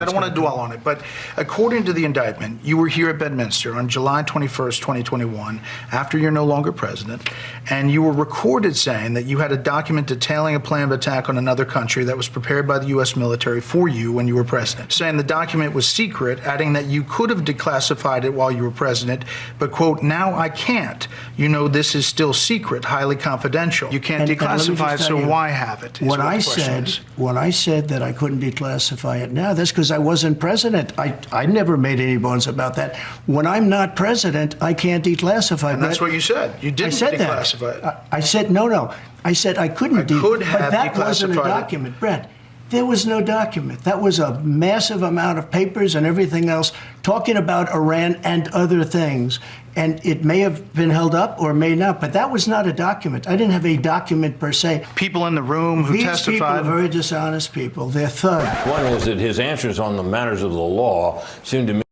I don't want to dwell on it, but according to the indictment, you were here at Bedminster on July 21st, 2021, after you're no longer president, and you were recorded saying that you had a document detailing a plan of attack on another country that was prepared by the U.S. military for you when you were president, saying the document was secret, adding that you could have declassified it while you were president, but, quote, now I can't. You know, this is still secret, highly confidential. You can't declassify it, so why have it? When I said that I couldn't declassify it now, that's because I wasn't president. I never made any bones about that. When I'm not president, I can't declassify. And that's what you said. You didn't declassify it. I said, no. I said I couldn't. But that wasn't a document, Bret. There was no document. That was a massive amount of papers and everything else talking about Iran and other things. And it may have been held up or may not, but that was not a document. I didn't have a document per se. People in the room who testified. These people are very dishonest people. They're thugs. One is that his answers on the matters of the law seem to me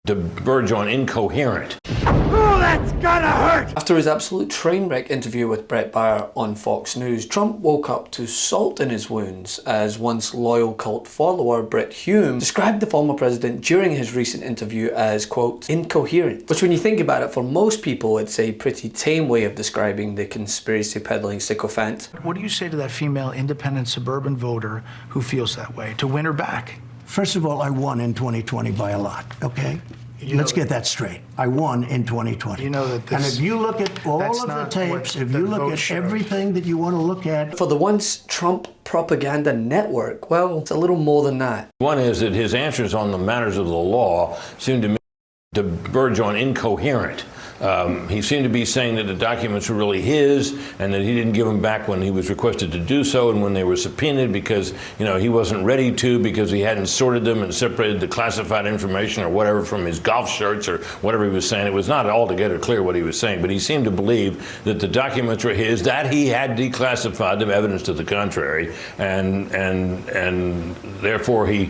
to verge on incoherent. Oh, that's gonna hurt! After his absolute train wreck interview with Bret Baier on Fox News, Trump woke up to salt in his wounds as once loyal cult follower Brit Hume described the former president during his recent interview as, quote, incoherent. Which when you think about it, for most people it's a pretty tame way of describing the conspiracy peddling sycophant. What do you say to that female independent suburban voter who feels that way, to win her back? First of all, I won in 2020 by a lot, okay? Let's get that straight. I won in 2020. You know that this, and if you look at all of the tapes, if you look at everything that you want to look at. For the once Trump propaganda network, well, it's a little more than that. One is that his answers on the matters of the law seem to me to verge on incoherent. He seemed to be saying that the documents were really his and that he didn't give them back when he was requested to do so and when they were subpoenaed because, you know, he wasn't ready to because he hadn't sorted them and separated the classified information or whatever from his golf shirts or whatever he was saying. It was not altogether clear what he was saying, but he seemed to believe that the documents were his, that he had declassified them, evidence to the contrary, and therefore he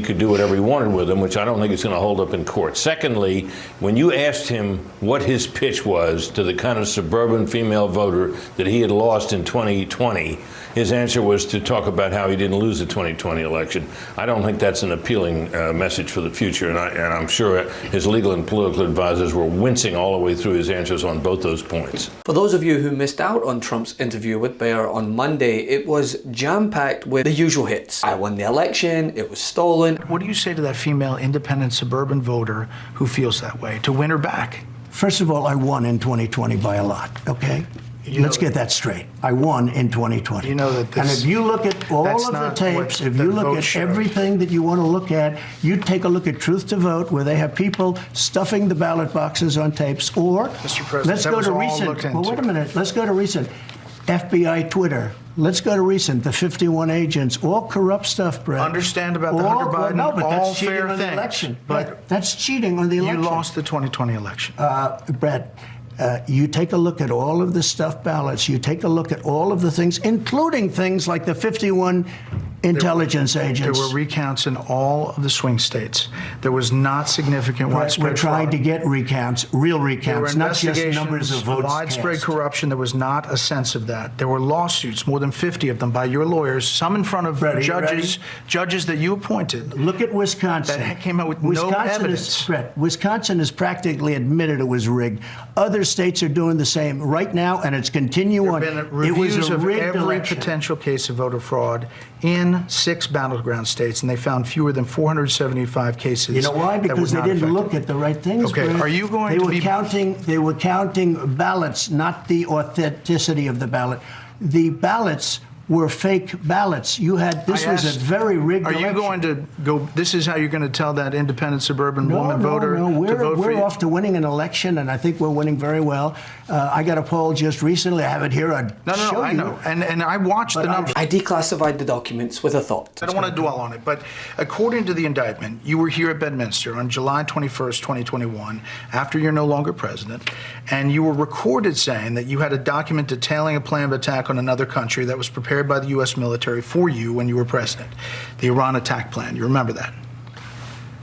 could do whatever he wanted with them, which I don't think is going to hold up in court. Secondly, when you asked him what his pitch was to the kind of suburban female voter that he had lost in 2020, his answer was to talk about how he didn't lose the 2020 election. I don't think that's an appealing message for the future, and I'm sure his legal and political advisors were wincing all the way through his answers on both those points. For those of you who missed out on Trump's interview with Baier on Monday, it was jam-packed with the usual hits. I won the election, it was stolen. What do you say to that female independent suburban voter who feels that way, to win her back? First of all, I won in 2020 by a lot, okay? Let's get that straight. I won in 2020. You know that this, and if you look at all of the tapes, if you look at everything that you want to look at, you take a look at Truth to Vote, where they have people stuffing the ballot boxes on tapes, or Mr. President, let's go to recent. Well, wait a minute. Let's go to recent. FBI Twitter. Let's go to recent. The 51 agents, all corrupt stuff, Bret. Understand about the Hunter Biden, no, but all that's cheating fair on the things. election. But that's cheating on the election. You lost the 2020 election. Bret, you take a look at all of the stuffed ballots. You take a look at all of the things, including things like the 51 intelligence agents. There were recounts in all of the swing states. There was not significant widespread We're trying fraud. to get recounts, real recounts, not just numbers of votes widespread cast. corruption. There was not a sense of that. There were lawsuits, more than 50 of them, by your lawyers, some in front of judges that you appointed. Look at Wisconsin. That came out with no evidence. Wisconsin has practically admitted it was rigged. Other states are doing the same right now, and it's continuing. There have been reviews of every potential case of voter fraud in 6 battleground states, and they found fewer than 475 cases. You know why? Because they didn't look at the right things. Okay, Bret. are you going to be counting? They were counting ballots, not the authenticity of the ballot. The ballots were fake ballots. You had this was a very rigged election. Are you going to go? This is how you're going to tell that independent suburban woman voter to vote for you? We're off to winning an election, and I think we're winning very well. I got a poll just recently. I have it here. I know, and I watched the numbers. I declassified the documents with a thought. I don't want to dwell on it, but according to the indictment, you were here at Bedminster on July 21st, 2021, after you're no longer president, and you were recorded saying that you had a document detailing a plan of attack on another country that was prepared by the U.S. military for you when you were president, the Iran attack plan. You remember that?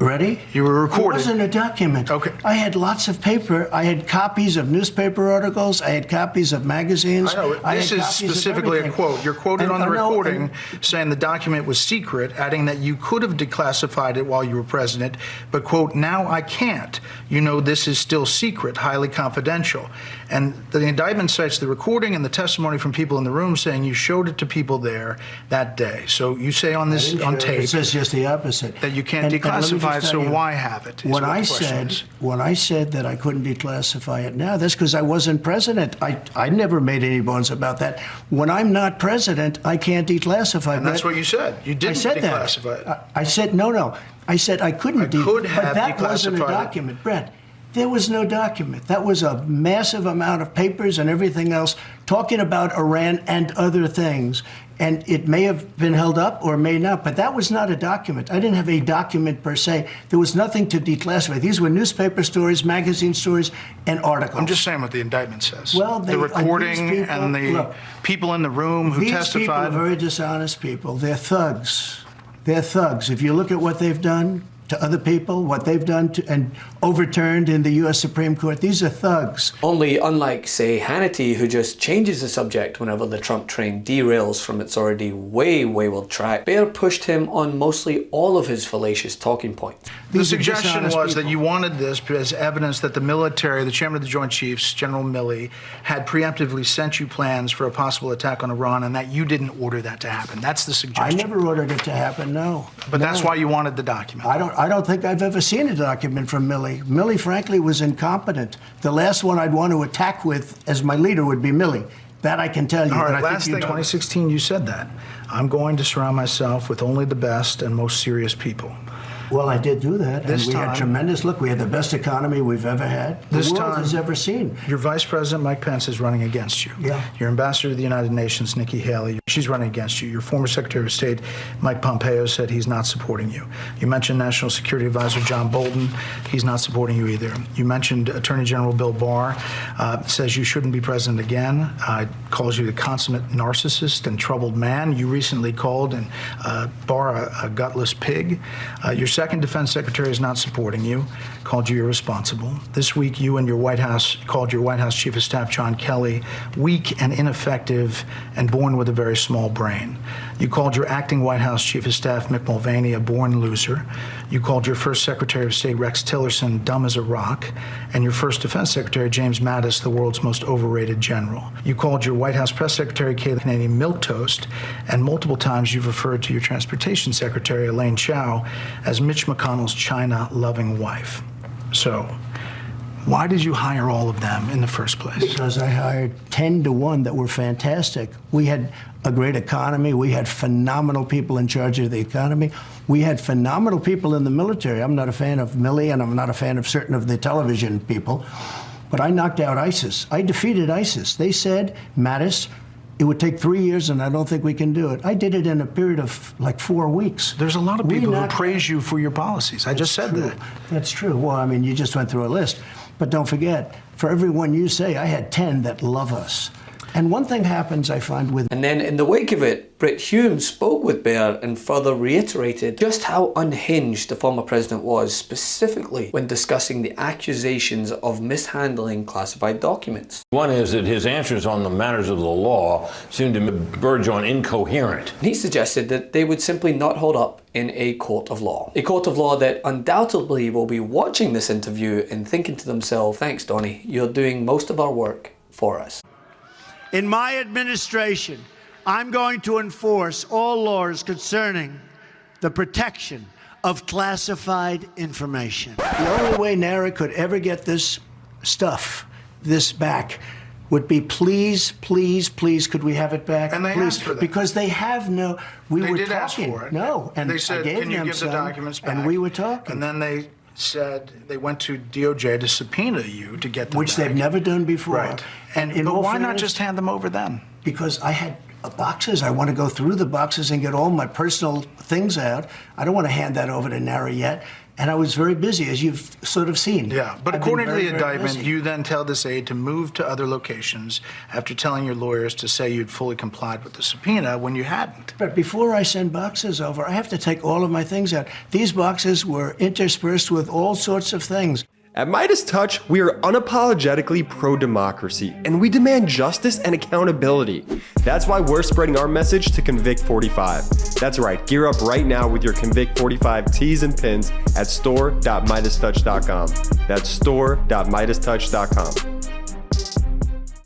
Ready? You were recorded. It wasn't a document. Okay. I had lots of paper. I had copies of newspaper articles. I had copies of magazines. I know. This is specifically a quote. You're quoted on the recording saying the document was secret, adding that you could have declassified it while you were president, but, quote, now I can't. You know this is still secret, highly confidential. And the indictment cites the recording and the testimony from people in the room saying you showed it to people there that day. So you say on this, on tape, it says just the opposite. that you can't declassify it, so why have it? When I said that I couldn't declassify it now, that's because I wasn't president. I never made any bones about that. When I'm not president, I can't declassify. And that's what you said. You didn't declassify it. I said no. I said I couldn't. Could have but that wasn't a declassified it. document, Bret. There was no document. That was a massive amount of papers and everything else talking about Iran and other things. And it may have been held up or may not, but that was not a document. I didn't have a document per se. There was nothing to declassify. These were newspaper stories, magazine stories, and articles. I'm just saying what the indictment says. Well, the recording and the people in the room who testified. These people are very dishonest people. They're thugs. They're thugs. If you look at what they've done to other people, what they've done to, and overturned in the U.S. Supreme Court, these are thugs. Only unlike, say, Hannity, who just changes the subject whenever the Trump train derails from its already way wayward track, Baier pushed him on mostly all of his fallacious talking points. The suggestion was that you wanted this as evidence that the military, the chairman of the Joint Chiefs, General Milley, had preemptively sent you plans for a possible attack on Iran and that you didn't order that to happen. That's the suggestion. I never ordered it to happen, no. But that's why you wanted the document. I don't think I've ever seen a document from Milley. Milley, frankly, was incompetent. The last one I'd want to attack with as my leader would be Milley. That I can tell you. All right, and I last think thing, 2016, you said that. I'm going to surround myself with only the best and most serious people. Well, I did do that. This and we time, had tremendous, look, we had the best economy we've ever had. The world has ever seen. Your Vice President, Mike Pence, is running against you. Yeah. Your Ambassador to the United Nations, Nikki Haley, she's running against you. Your former Secretary of State, Mike Pompeo, said he's not supporting you. You mentioned National Security Advisor John Bolton. He's not supporting you either. You mentioned Attorney General Bill Barr, says you shouldn't be president again, calls you the consummate narcissist and troubled man. You recently called Barr a gutless pig. Your second Defense Secretary is not supporting you, called you irresponsible. This week, you and your White House called your White House Chief of Staff, John Kelly, weak and ineffective and born with a very small brain. You called your acting White House Chief of Staff, Mick Mulvaney, a born loser. You called your first Secretary of State, Rex Tillerson, dumb as a rock, and your first Defense Secretary, James Mattis, the world's most overrated general. You called your White House Press Secretary, Kayleigh Canadian, milquetoast, and multiple times you've referred to your Transportation Secretary, Elaine Chao, as Mitch McConnell's China-loving wife. So, why did you hire all of them in the first place? Because I hired 10 to 1 that were fantastic. We had a great economy. We had phenomenal people in charge of the economy. We had phenomenal people in the military. I'm not a fan of Milley, and I'm not a fan of certain of the television people. But I knocked out ISIS. I defeated ISIS. They said, Mattis, it would take 3 years, and I don't think we can do it. I did it in a period of like 4 weeks. There's a lot of people who praise you for your policies. I just said that. That's true. Well, I mean, you just went through a list. But don't forget, for every one you say, I had 10 that love us. And one thing happens, I find, with... And then in the wake of it, Brit Hume spoke with Baier and further reiterated just how unhinged the former president was, specifically when discussing the accusations of mishandling classified documents. One is that his answers on the matters of the law seem to verge on incoherent. He suggested that they would simply not hold up in a court of law. A court of law that undoubtedly will be watching this interview and thinking to themselves, thanks, Donnie, you're doing most of our work for us. In my administration, I'm going to enforce all laws concerning the protection of classified information. The only way NARA could ever get this stuff, this back, would be please, please, please, could we have it back? And they please, asked for that. Because they have no, we They were did talking. ask for it. No, and they said, I gave can you them give the some, documents back? and we were talking. And then they said they went to DOJ to subpoena you to get them Which back. they've never done before. Right. And But why not just hand them over then? Because I had boxes. I want to go through the boxes and get all my personal things out. I don't want to hand that over to NARA yet. And I was very busy, as you've sort of seen. Yeah, but I've according to been the very, very indictment, busy. you then tell this aide to move to other locations after telling your lawyers to say you'd fully complied with the subpoena when you hadn't. But before I send boxes over, I have to take all of my things out. These boxes were interspersed with all sorts of things. At MeidasTouch, we are unapologetically pro-democracy, and we demand justice and accountability. That's why we're spreading our message to Convict 45. That's right, gear up right now with your Convict 45 tees and pins at store.meidastouch.com. That's store.meidastouch.com.